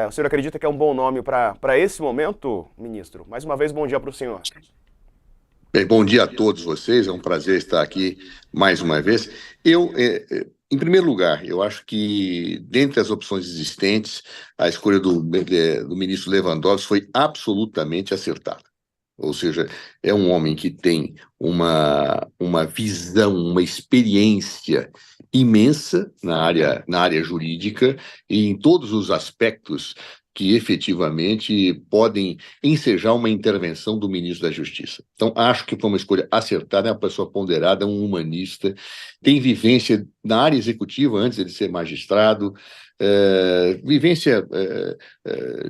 O senhor acredita que é um bom nome para esse momento, ministro? Mais uma vez, bom dia para o senhor. Bem, bom dia a todos vocês, é um prazer estar aqui mais uma vez. Em primeiro lugar, eu acho que, dentre as opções existentes, a escolha do ministro Lewandowski foi absolutamente acertada. Ou seja, é um homem que tem uma visão, uma experiência imensa na área jurídica e em todos os aspectos que efetivamente podem ensejar uma intervenção do ministro da Justiça. Então, acho que foi uma escolha acertada, é uma pessoa ponderada, um humanista, tem vivência na área executiva antes de ser magistrado, vivência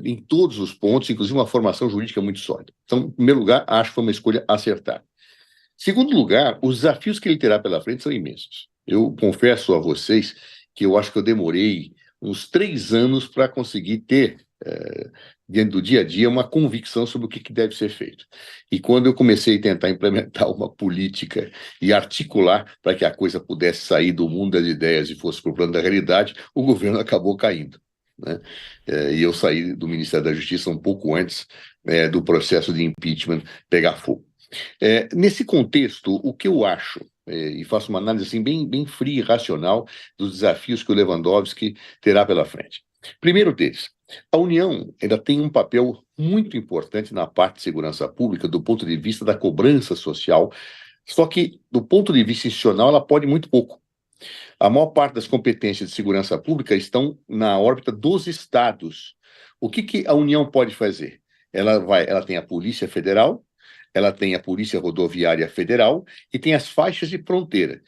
em todos os pontos, inclusive uma formação jurídica muito sólida. Então, em primeiro lugar, acho que foi uma escolha acertada. Segundo lugar, os desafios que ele terá pela frente são imensos. Eu confesso a vocês que eu acho que eu demorei uns 3 anos para conseguir ter, dentro do dia a dia, uma convicção sobre o que deve ser feito. E quando eu comecei a tentar implementar uma política e articular para que a coisa pudesse sair do mundo das ideias e fosse para o plano da realidade, o governo acabou caindo, né? E eu saí do Ministério da Justiça um pouco antes, do processo de impeachment pegar fogo. Nesse contexto, o que eu acho, e faço uma análise assim, bem fria e racional dos desafios que o Lewandowski terá pela frente. Primeiro deles, a União ainda tem um papel muito importante na parte de segurança pública, do ponto de vista da cobrança social, só que, do ponto de vista institucional, ela pode muito pouco. A maior parte das competências de segurança pública estão na órbita dos estados. O que a União pode fazer? Ela tem a Polícia Federal, ela tem a Polícia Rodoviária Federal e tem as faixas de fronteira.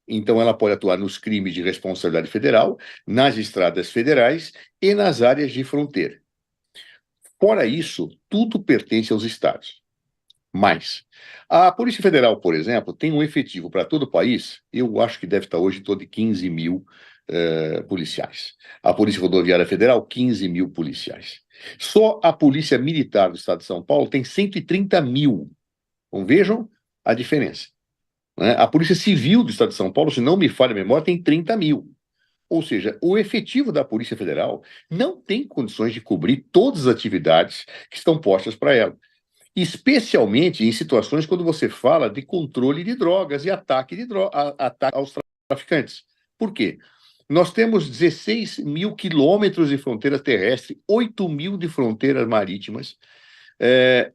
Então, ela pode atuar nos crimes de responsabilidade federal, nas estradas federais e nas áreas de fronteira. Fora isso, tudo pertence aos estados. Mas a Polícia Federal, por exemplo, tem um efetivo para todo o país, eu acho que deve estar hoje em torno de 15 mil policiais. A Polícia Rodoviária Federal, 15 mil policiais. Só a Polícia Militar do Estado de São Paulo tem 130 mil. Então, vejam a diferença, né? A Polícia Civil do Estado de São Paulo, se não me falha a memória, tem 30 mil. Ou seja, o efetivo da Polícia Federal não tem condições de cobrir todas as atividades que estão postas para ela. Especialmente em situações quando você fala de controle de drogas e ataque aos traficantes. Por quê? Nós temos 16 mil quilômetros de fronteira terrestre, 8 mil de fronteiras marítimas.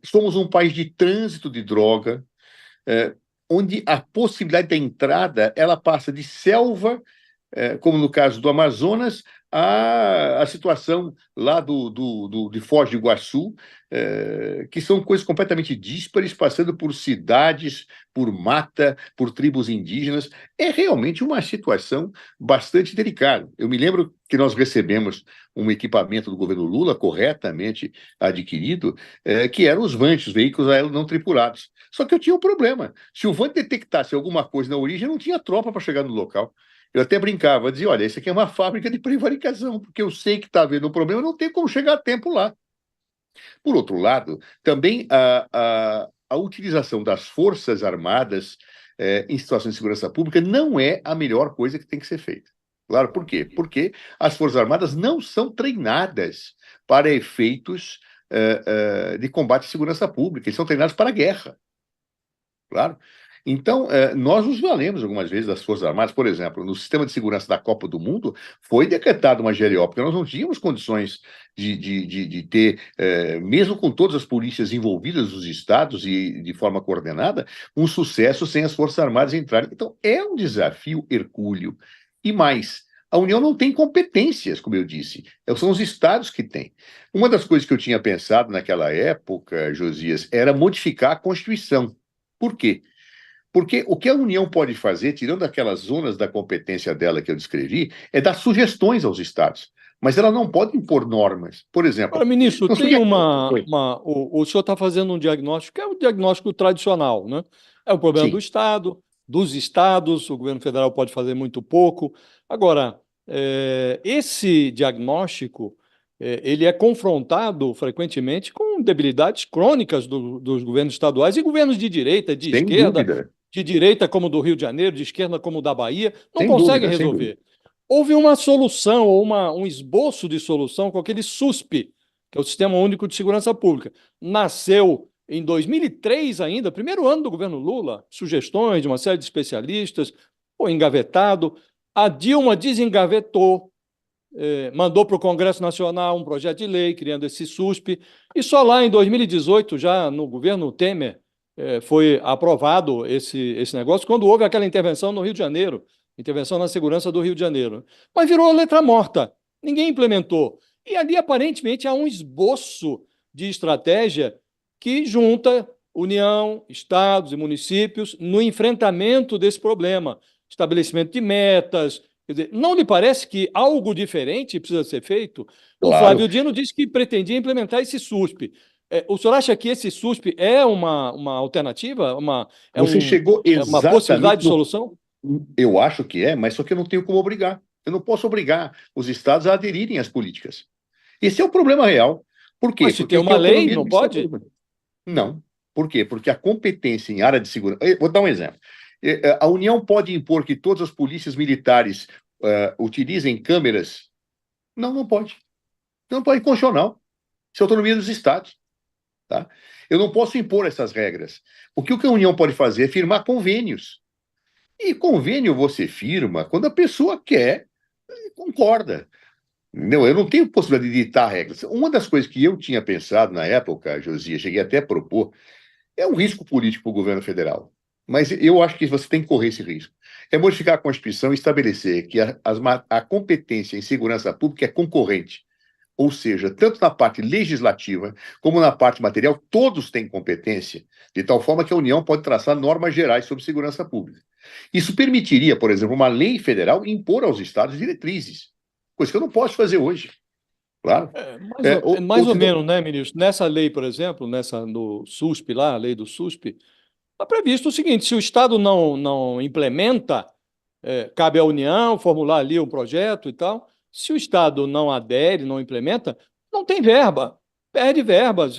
Somos um país de trânsito de droga, onde a possibilidade da entrada ela passa de selva, como no caso do Amazonas, a situação lá de Foz do Iguaçu, que são coisas completamente díspares, passando por cidades, por mata, por tribos indígenas. É realmente uma situação bastante delicada. Eu me lembro que nós recebemos um equipamento do governo Lula, corretamente adquirido, que eram os VANTs, os veículos aéreos não tripulados. Só que eu tinha um problema. Se o VANT detectasse alguma coisa na origem, não tinha tropa para chegar no local. Eu até brincava, dizia, olha, isso aqui é uma fábrica de prevaricação, porque eu sei que está havendo um problema, não tem como chegar a tempo lá. Por outro lado, também a utilização das Forças Armadas em situações de segurança pública não é a melhor coisa que tem que ser feita. Claro, por quê? Porque as Forças Armadas não são treinadas para efeitos de combate à segurança pública, eles são treinados para a guerra. Claro. Então, nós nos valemos algumas vezes das Forças Armadas. Por exemplo, no sistema de segurança da Copa do Mundo, foi decretada uma GLO, porque nós não tínhamos condições de ter, mesmo com todas as polícias envolvidas nos estados e de forma coordenada, um sucesso sem as Forças Armadas entrarem. Então, é um desafio hercúleo. E mais, a União não tem competências, como eu disse, são os estados que têm. Uma das coisas que eu tinha pensado naquela época, Josias, era modificar a Constituição. Por quê? Porque o que a União pode fazer, tirando aquelas zonas da competência dela que eu descrevi, é dar sugestões aos estados. Mas ela não pode impor normas. Por Ora, exemplo, ministro, não tem seria... uma, Oi. uma o senhor está fazendo um diagnóstico que é o diagnóstico tradicional, né? É o problema do Sim, Estado, dos estados, o governo federal pode fazer muito pouco. Agora, esse diagnóstico, ele é confrontado frequentemente com debilidades crônicas dos governos estaduais e governos de direita, sem dúvida, de direita como o do Rio de Janeiro, de esquerda como o da Bahia, não sem conseguem dúvida, sem dúvida. resolver. houve uma solução, ou um esboço de solução com aquele SUSP, que é o Sistema Único de Segurança Pública. Nasceu em 2003 ainda, primeiro ano do governo Lula, sugestões de uma série de especialistas, foi engavetado. A Dilma desengavetou, mandou para o Congresso Nacional um projeto de lei criando esse SUSP, e só lá em 2018, já no governo Temer, foi aprovado esse negócio, quando houve aquela intervenção no Rio de Janeiro, intervenção na segurança do Rio de Janeiro. Mas virou letra morta, ninguém implementou. E ali, aparentemente, há um esboço de estratégia que junta União, estados e municípios no enfrentamento desse problema, estabelecimento de metas. Quer dizer, não lhe parece que algo diferente precisa ser feito? O Claro. Flávio Dino disse que pretendia implementar esse SUSP. O senhor acha que esse SUSP é uma alternativa? Você chegou Uma possibilidade exatamente de solução? Eu acho que é, mas só que eu não tenho como obrigar. Eu não posso obrigar os estados a aderirem às políticas. Esse é o problema real. Por quê? Mas se Porque tem eu uma tenho lei, autonomia não pode? administrativa. Não. Por quê? Porque a competência em área de segurança. Vou dar um exemplo. A União pode impor que todas as polícias militares utilizem câmeras? Não, não pode. Não pode, constitucional. Isso é autonomia dos estados. Tá? Eu não posso impor essas regras. O que a União pode fazer é firmar convênios. E convênio você firma quando a pessoa quer e concorda. Não, eu não tenho possibilidade de ditar regras. Uma das coisas que eu tinha pensado na época, Josias, cheguei até a propor, é um risco político para o governo federal. Mas eu acho que você tem que correr esse risco. É modificar a Constituição e estabelecer que a competência em segurança pública é concorrente. Ou seja, tanto na parte legislativa como na parte material, todos têm competência, de tal forma que a União pode traçar normas gerais sobre segurança pública. Isso permitiria, por exemplo, uma lei federal impor aos estados diretrizes, coisa que eu não posso fazer hoje. Claro. Mais ou menos, né, ministro? Nessa lei, por exemplo, no SUSP lá, a lei do SUSP, está previsto o seguinte: se o Estado não implementa, cabe à União formular ali um projeto e tal. Se o Estado não adere, não implementa, não tem verba, perde verbas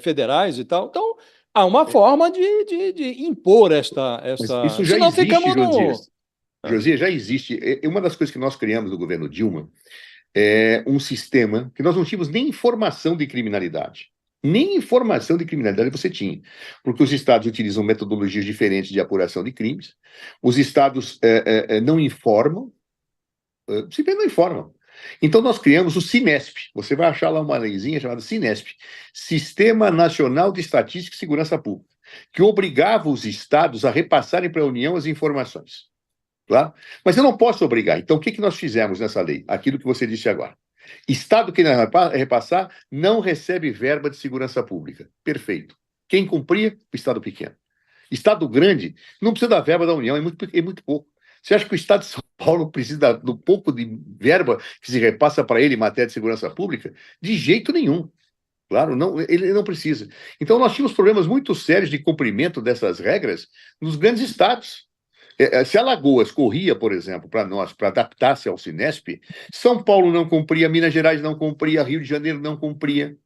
federais e tal. Então, há uma forma de impor esta. Mas isso já Senão existe, ficamos no. Josias. Josias, já existe. Uma das coisas que nós criamos no governo Dilma é um sistema que nós não tínhamos nem informação de criminalidade. Nem informação de criminalidade você tinha, porque os estados utilizam metodologias diferentes de apuração de crimes, os estados não informam, simplesmente não informam. Então nós criamos o Cinesp, você vai achar lá uma leizinha chamada Cinesp, Sistema Nacional de Estatística e Segurança Pública, que obrigava os estados a repassarem para a União as informações. Claro? Mas eu não posso obrigar. Então, o que nós fizemos nessa lei? Aquilo que você disse agora. Estado que não repassar não recebe verba de segurança pública. Perfeito. Quem cumpria? O Estado pequeno. Estado grande não precisa da verba da União, é muito pouco. Você acha que o Estado de São Paulo precisa do pouco de verba que se repassa para ele em matéria de segurança pública? De jeito nenhum. Claro, não, ele não precisa. Então, nós tínhamos problemas muito sérios de cumprimento dessas regras nos grandes estados. Se Alagoas corria, por exemplo, para nós, para adaptar-se ao Cinesp, São Paulo não cumpria, Minas Gerais não cumpria, Rio de Janeiro não cumpria,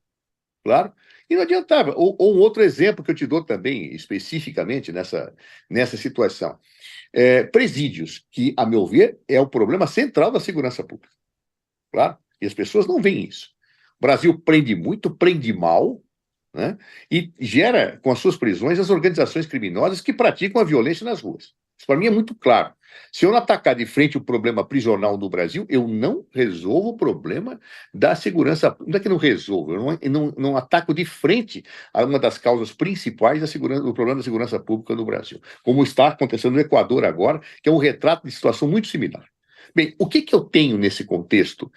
claro, e não adiantava. Ou um outro exemplo que eu te dou também, especificamente nessa situação. Presídios, que, a meu ver, é o problema central da segurança pública, claro, e as pessoas não veem isso. O Brasil prende muito, prende mal, né, e gera, com as suas prisões, as organizações criminosas que praticam a violência nas ruas. Isso para mim é muito claro. Se eu não atacar de frente o problema prisional no Brasil, eu não resolvo o problema da segurança. Não é que não resolvo, eu não ataco de frente a uma das causas principais do problema da segurança pública no Brasil, como está acontecendo no Equador agora, que é um retrato de situação muito similar. Bem, o que eu tenho nesse contexto?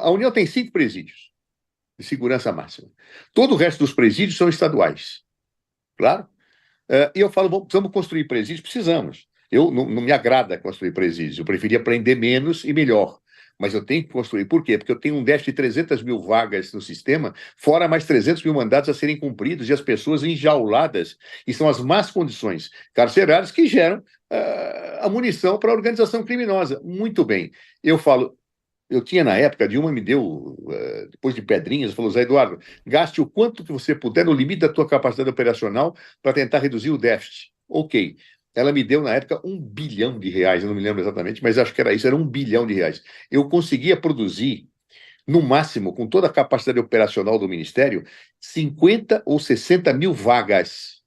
A União tem 5 presídios de segurança máxima. Todo o resto dos presídios são estaduais. Claro? E eu falo, precisamos construir presídios? Precisamos. Não me agrada construir presídios. Eu preferia prender menos e melhor. Mas eu tenho que construir. Por quê? Porque eu tenho um déficit de 300 mil vagas no sistema, fora mais 300 mil mandatos a serem cumpridos e as pessoas enjauladas. E são as más condições carcerárias que geram a munição para a organização criminosa. Muito bem. Eu falo, eu tinha na época, a Dilma me deu, depois de pedrinhas, falou, Zé Eduardo, gaste o quanto que você puder no limite da tua capacidade operacional para tentar reduzir o déficit. Ok. Ela me deu, na época, R$ 1 bilhão, eu não me lembro exatamente, mas acho que era isso, era R$ 1 bilhão. Eu conseguia produzir, no máximo, com toda a capacidade operacional do Ministério, 50 ou 60 mil vagas.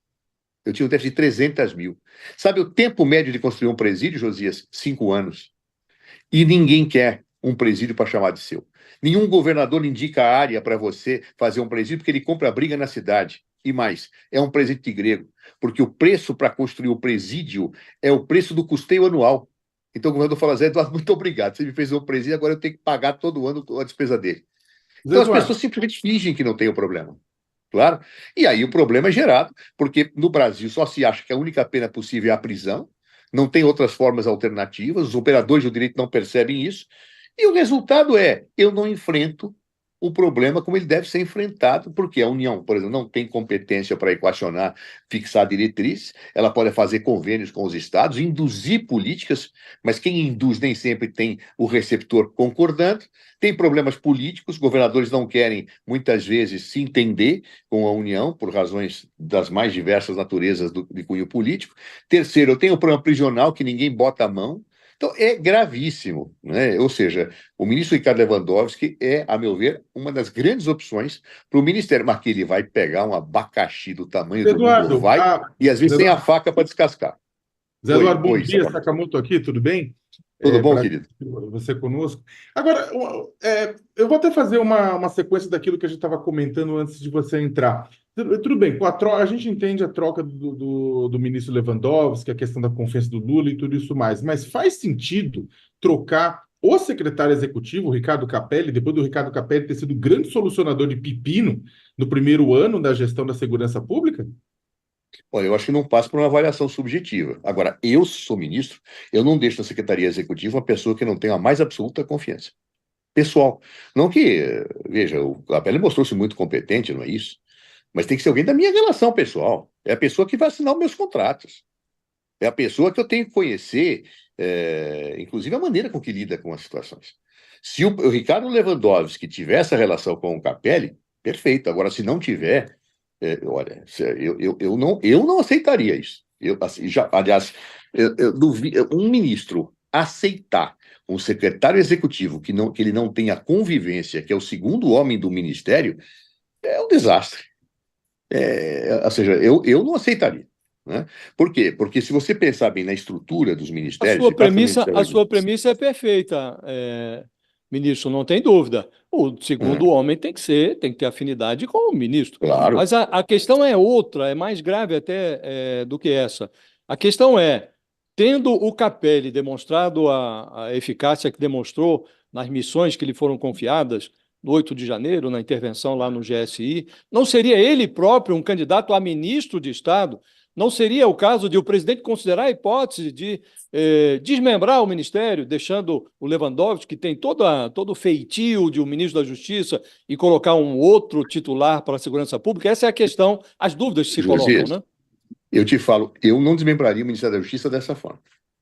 Eu tinha um déficit de 300 mil. Sabe o tempo médio de construir um presídio, Josias? 5 anos. E ninguém quer um presídio para chamar de seu. Nenhum governador indica a área para você fazer um presídio porque ele compra briga na cidade. E mais, é um presídio grego, porque o preço para construir o presídio é o preço do custeio anual. Então o governador fala, Zé Eduardo, muito obrigado, você me fez um presídio, agora eu tenho que pagar todo ano a despesa dele. Zé Então as Eduardo, pessoas simplesmente fingem que não tem o problema. Claro. E aí o problema é gerado, porque no Brasil só se acha que a única pena possível é a prisão, não tem outras formas alternativas, os operadores do direito não percebem isso, e o resultado é, eu não enfrento o problema como ele deve ser enfrentado, porque a União, por exemplo, não tem competência para equacionar, fixar diretrizes, ela pode fazer convênios com os estados, induzir políticas, mas quem induz nem sempre tem o receptor concordando, tem problemas políticos, governadores não querem, muitas vezes, se entender com a União, por razões das mais diversas naturezas de cunho político. Terceiro, eu tenho um problema prisional que ninguém bota a mão. Então, é gravíssimo, né? Ou seja, o ministro Ricardo Lewandowski é, a meu ver, uma das grandes opções para o Ministério, mas que ele vai pegar um abacaxi do tamanho Zé do mundo, Eduardo, vai, e às vezes Zé sem a Eduardo, faca para descascar. Zé Eduardo, bom Oi, dia, Sakamoto. Sakamoto aqui, tudo bem? Tudo bom, Para querido? você conosco. Agora, eu vou até fazer uma sequência daquilo que a gente estava comentando antes de você entrar. Tudo bem, com a gente entende a troca do ministro Lewandowski, a questão da confiança do Lula e tudo isso mais, mas faz sentido trocar o secretário executivo, o Ricardo Capelli, depois do Ricardo Capelli ter sido grande solucionador de pepino no primeiro ano da gestão da segurança pública? Olha, eu acho que não passa por uma avaliação subjetiva. Agora, eu sou ministro, eu não deixo na Secretaria Executiva uma pessoa que não tenha a mais absoluta confiança. Pessoal. Não que, veja, o Capelli mostrou-se muito competente, não é isso? Mas tem que ser alguém da minha relação pessoal. É a pessoa que vai assinar os meus contratos. É a pessoa que eu tenho que conhecer, inclusive a maneira com que lida com as situações. Se o Ricardo Lewandowski tiver essa relação com o Capelli, perfeito. Agora, se não tiver, olha, eu não aceitaria isso. Assim, aliás, um ministro aceitar um secretário executivo que ele não tenha convivência, que é o segundo homem do ministério, é um desastre. Ou seja, eu não aceitaria. Né? Por quê? Porque se você pensar bem na estrutura dos ministérios, A sua premissa é perfeita, ministro, não tem dúvida. O segundo homem tem que ter afinidade com o ministro. claro. Mas a questão é outra, é mais grave até do que essa. A questão é, tendo o Capelli demonstrado a eficácia que demonstrou nas missões que lhe foram confiadas, no 8 de janeiro, na intervenção lá no GSI, não seria ele próprio um candidato a ministro de Estado? Não seria o caso de o presidente considerar a hipótese de desmembrar o ministério, deixando o Lewandowski, que tem todo o feitio de um ministro da Justiça, e colocar um outro titular para a segurança pública? Essa é a questão, as dúvidas que se colocam, né? Eu te falo, eu não desmembraria o Ministério da Justiça dessa forma.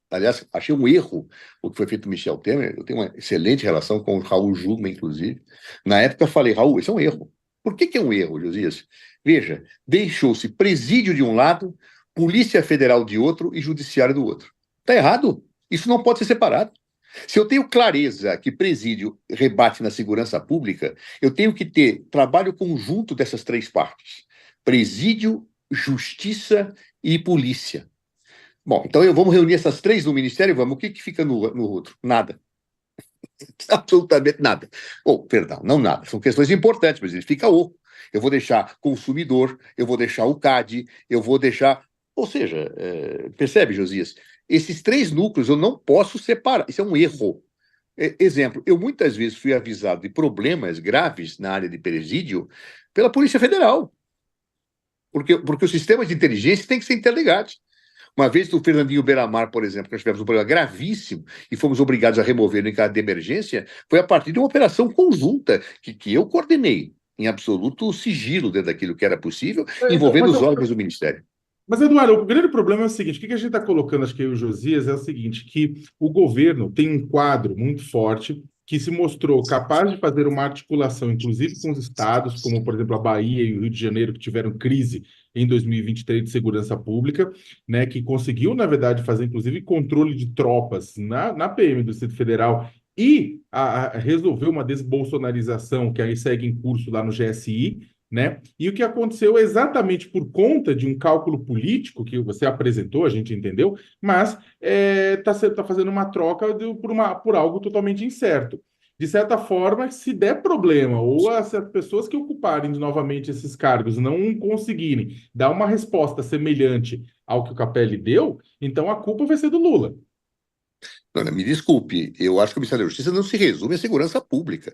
Aliás, achei um erro o que foi feito com Michel Temer. Eu tenho uma excelente relação com o Raul Jungmann, inclusive. Na época eu falei, Raul, isso é um erro. Por que é um erro, Josias? Veja, deixou-se presídio de um lado, Polícia Federal de outro e Judiciário do outro. Está errado. Isso não pode ser separado. Se eu tenho clareza que presídio rebate na segurança pública, eu tenho que ter trabalho conjunto dessas três partes: presídio, justiça e polícia. Bom, então vamos reunir essas três no Ministério, vamos. O que fica no outro? Nada. Absolutamente nada. Perdão, não nada. São questões importantes, mas ele fica oco. Eu vou deixar consumidor, eu vou deixar o CAD, eu vou deixar... Ou seja, percebe, Josias? Esses três núcleos eu não posso separar. Isso é um erro. Exemplo, eu muitas vezes fui avisado de problemas graves na área de presídio pela Polícia Federal. Porque os sistemas de inteligência têm que ser interligados. Uma vez do Fernandinho Beiramar, por exemplo, que nós tivemos um problema gravíssimo e fomos obrigados a remover no caso de emergência, foi a partir de uma operação conjunta que eu coordenei, em absoluto sigilo dentro daquilo que era possível, envolvendo os órgãos do Ministério. Mas, Eduardo, o grande problema é o seguinte: o que a gente está colocando, acho que eu e o Josias, é o seguinte, que o governo tem um quadro muito forte que se mostrou capaz de fazer uma articulação, inclusive com os estados, como, por exemplo, a Bahia e o Rio de Janeiro, que tiveram crise em 2023 de segurança pública, né, que conseguiu, na verdade, fazer, inclusive, controle de tropas na PM do Distrito Federal e resolver uma desbolsonarização que aí segue em curso lá no GSI, né? E o que aconteceu exatamente por conta de um cálculo político que você apresentou, a gente entendeu, mas está fazendo uma troca por algo totalmente incerto. De certa forma, se der problema, ou as pessoas que ocuparem novamente esses cargos não conseguirem dar uma resposta semelhante ao que o Capelli deu, então a culpa vai ser do Lula. Não, me desculpe, eu acho que o Ministério da Justiça não se resume à segurança pública.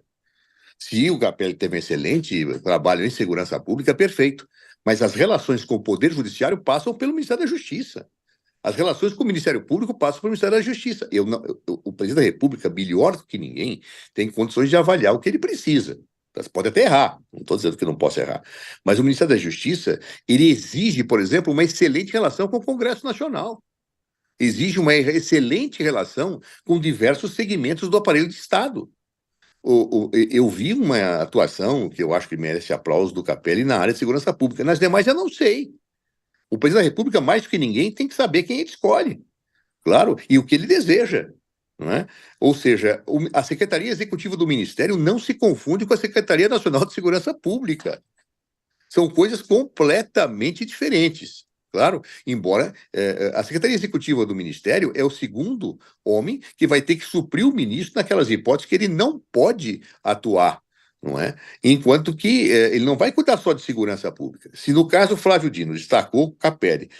Se o Capelli teve um excelente trabalho em segurança pública, perfeito. Mas as relações com o Poder Judiciário passam pelo Ministério da Justiça. As relações com o Ministério Público passam pelo Ministério da Justiça. O presidente da República, melhor do que ninguém, tem condições de avaliar o que ele precisa. Você pode até errar, não estou dizendo que não possa errar. Mas o Ministério da Justiça, ele exige, por exemplo, uma excelente relação com o Congresso Nacional. Exige uma excelente relação com diversos segmentos do aparelho de Estado. Eu vi uma atuação que eu acho que merece aplauso do Capelli na área de segurança pública. Nas demais, eu não sei. O presidente da República, mais do que ninguém, tem que saber quem ele escolhe, claro, e o que ele deseja. Não é? Ou seja, a Secretaria Executiva do Ministério não se confunde com a Secretaria Nacional de Segurança Pública. São coisas completamente diferentes. Claro, embora a Secretaria Executiva do Ministério é o segundo homem que vai ter que suprir o ministro naquelas hipóteses que ele não pode atuar, não é? Enquanto que ele não vai cuidar só de segurança pública. Se no caso Flávio Dino destacou o Capelli,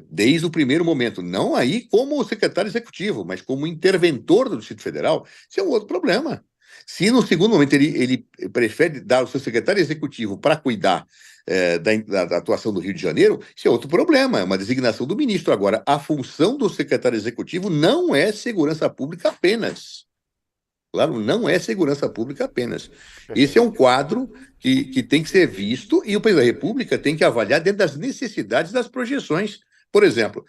desde o primeiro momento, não aí como secretário executivo, mas como interventor do Distrito Federal, isso é um outro problema. Se no segundo momento ele prefere dar o seu secretário executivo para cuidar da atuação do Rio de Janeiro, isso é outro problema, é uma designação do ministro. Agora, a função do secretário executivo não é segurança pública apenas. Claro, não é segurança pública apenas. Esse é um quadro que tem que ser visto e o presidente da República tem que avaliar dentro das necessidades das projeções. Por exemplo,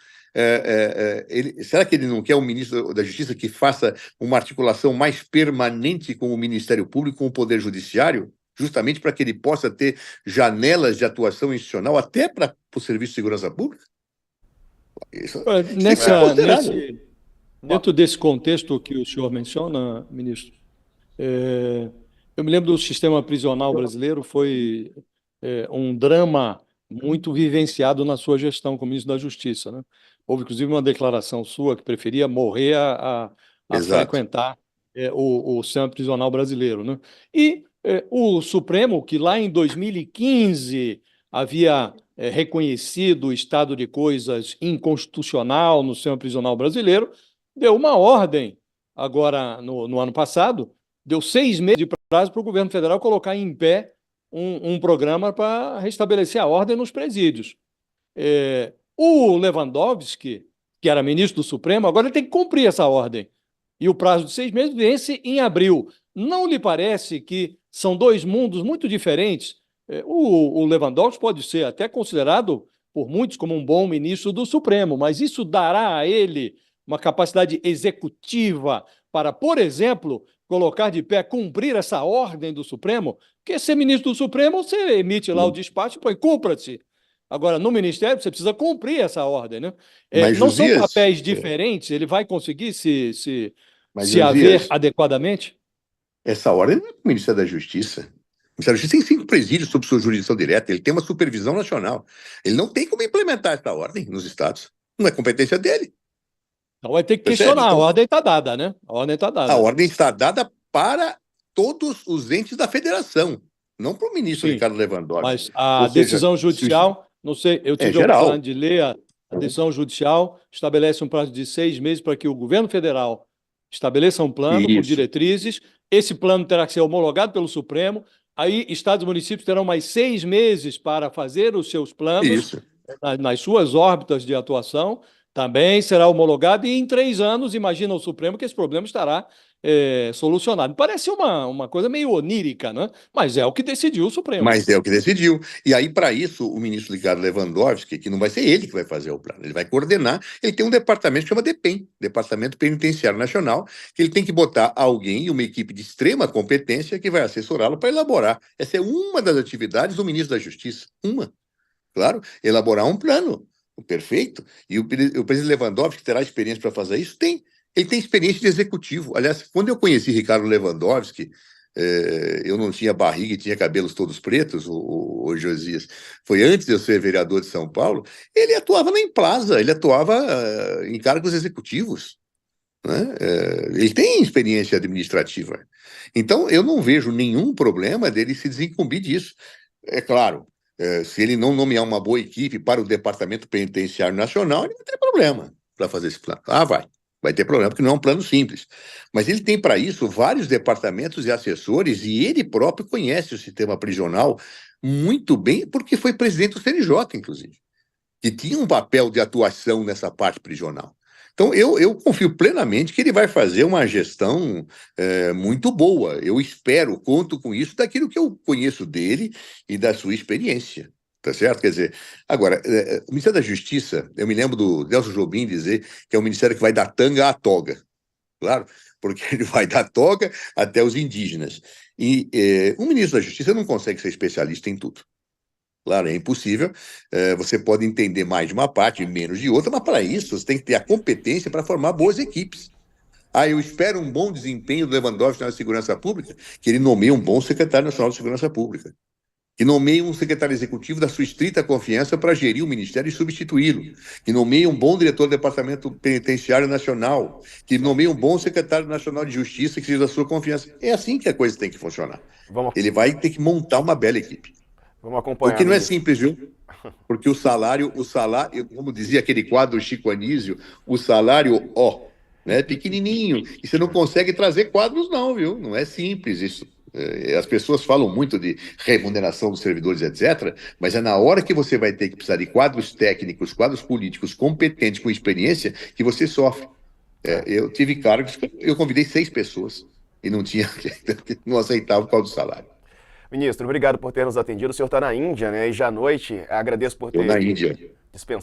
será que ele não quer um ministro da Justiça que faça uma articulação mais permanente com o Ministério Público, com o Poder Judiciário, justamente para que ele possa ter janelas de atuação institucional até para o Serviço de Segurança Pública? Isso dentro desse contexto que o senhor menciona, ministro, eu me lembro do sistema prisional brasileiro, foi um drama muito vivenciado na sua gestão como ministro da Justiça, né? Houve, inclusive, uma declaração sua que preferia morrer a frequentar o sistema prisional brasileiro, né? E o Supremo, que lá em 2015 havia reconhecido o estado de coisas inconstitucional no sistema prisional brasileiro, deu uma ordem, agora no ano passado, deu 6 meses de prazo para o governo federal colocar em pé um programa para restabelecer a ordem nos presídios. O Lewandowski, que era ministro do Supremo, agora ele tem que cumprir essa ordem. E o prazo de 6 meses vence em abril. Não lhe parece que são dois mundos muito diferentes? O Lewandowski pode ser até considerado por muitos como um bom ministro do Supremo, mas isso dará a ele uma capacidade executiva para, por exemplo, colocar de pé, cumprir essa ordem do Supremo? Porque ser ministro do Supremo, você emite lá o despacho e põe, cumpra-se. Agora, no Ministério, você precisa cumprir essa ordem, né? Não são papéis diferentes? Ele vai conseguir se haver adequadamente? Essa ordem não é do Ministério da Justiça. O Ministério da Justiça tem 5 presídios sob sua jurisdição direta, ele tem uma supervisão nacional. Ele não tem como implementar essa ordem nos estados. Não é competência dele. Então vai ter que questionar. Então, a ordem está dada, né? A ordem está dada. A ordem está dada para todos os entes da federação, não para o ministro Ricardo Lewandowski. Mas a decisão judicial, não sei, eu tive a oportunidade de ler a decisão judicial, estabelece um prazo de 6 meses para que o governo federal estabeleça um plano com diretrizes. Esse plano terá que ser homologado pelo Supremo. Aí, estados e municípios terão mais 6 meses para fazer os seus planos nas suas órbitas de atuação. Também será homologado e em 3 anos, imagina o Supremo que esse problema estará solucionado. Parece uma coisa meio onírica, né? Mas é o que decidiu o Supremo. Mas é o que decidiu. E aí, para isso, o ministro Ricardo Lewandowski, que não vai ser ele que vai fazer o plano, ele vai coordenar, ele tem um departamento que chama DEPEN, Departamento Penitenciário Nacional, que ele tem que botar alguém, uma equipe de extrema competência, que vai assessorá-lo para elaborar. Essa é uma das atividades do ministro da Justiça. Claro, elaborar um plano perfeito. E o presidente Lewandowski, que terá experiência para fazer isso, tem. Ele tem experiência de executivo. Aliás, quando eu conheci Ricardo Lewandowski, eu não tinha barriga e tinha cabelos todos pretos, o Josias. Foi antes de eu ser vereador de São Paulo. Ele atuava na Emplasa, ele atuava em cargos executivos, né? Ele tem experiência administrativa. Então, eu não vejo nenhum problema dele se desincumbir disso. É claro, se ele não nomear uma boa equipe para o Departamento Penitenciário Nacional, ele vai ter problema para fazer esse plano. Vai ter problema, porque não é um plano simples. Mas ele tem para isso vários departamentos e assessores, e ele próprio conhece o sistema prisional muito bem, porque foi presidente do CNJ, inclusive, que tinha um papel de atuação nessa parte prisional. Então, eu confio plenamente que ele vai fazer uma gestão muito boa. Eu espero, conto com isso, daquilo que eu conheço dele e da sua experiência. Tá certo? Quer dizer, agora, o Ministério da Justiça, eu me lembro do Nelson Jobim dizer que é um ministério que vai da tanga à toga, claro, porque ele vai da toga até os indígenas. E o ministro da Justiça não consegue ser especialista em tudo. Claro, é impossível. Você pode entender mais de uma parte, menos de outra, mas para isso você tem que ter a competência para formar boas equipes. Eu espero um bom desempenho do Lewandowski na segurança pública, que ele nomeie um bom secretário nacional de segurança pública, que nomeie um secretário executivo da sua estrita confiança para gerir o ministério e substituí-lo, que nomeie um bom diretor do Departamento Penitenciário Nacional, que nomeie um bom secretário nacional de Justiça que seja da sua confiança. É assim que a coisa tem que funcionar. Ele vai ter que montar uma bela equipe. Vamos acompanhar. O que não é simples, viu? Porque o salário, como dizia aquele quadro Chico Anísio, o salário, né, pequenininho, e você não consegue trazer quadros não, viu? Não é simples isso. As pessoas falam muito de remuneração dos servidores, etc., mas é na hora que você vai ter que precisar de quadros técnicos, quadros políticos competentes, com experiência, que você sofre. Eu tive cargos, eu convidei 6 pessoas e não aceitava por causa do salário. Ministro, obrigado por ter nos atendido. O senhor está na Índia, né? E já à noite, agradeço por ter Eu na Índia. dispensado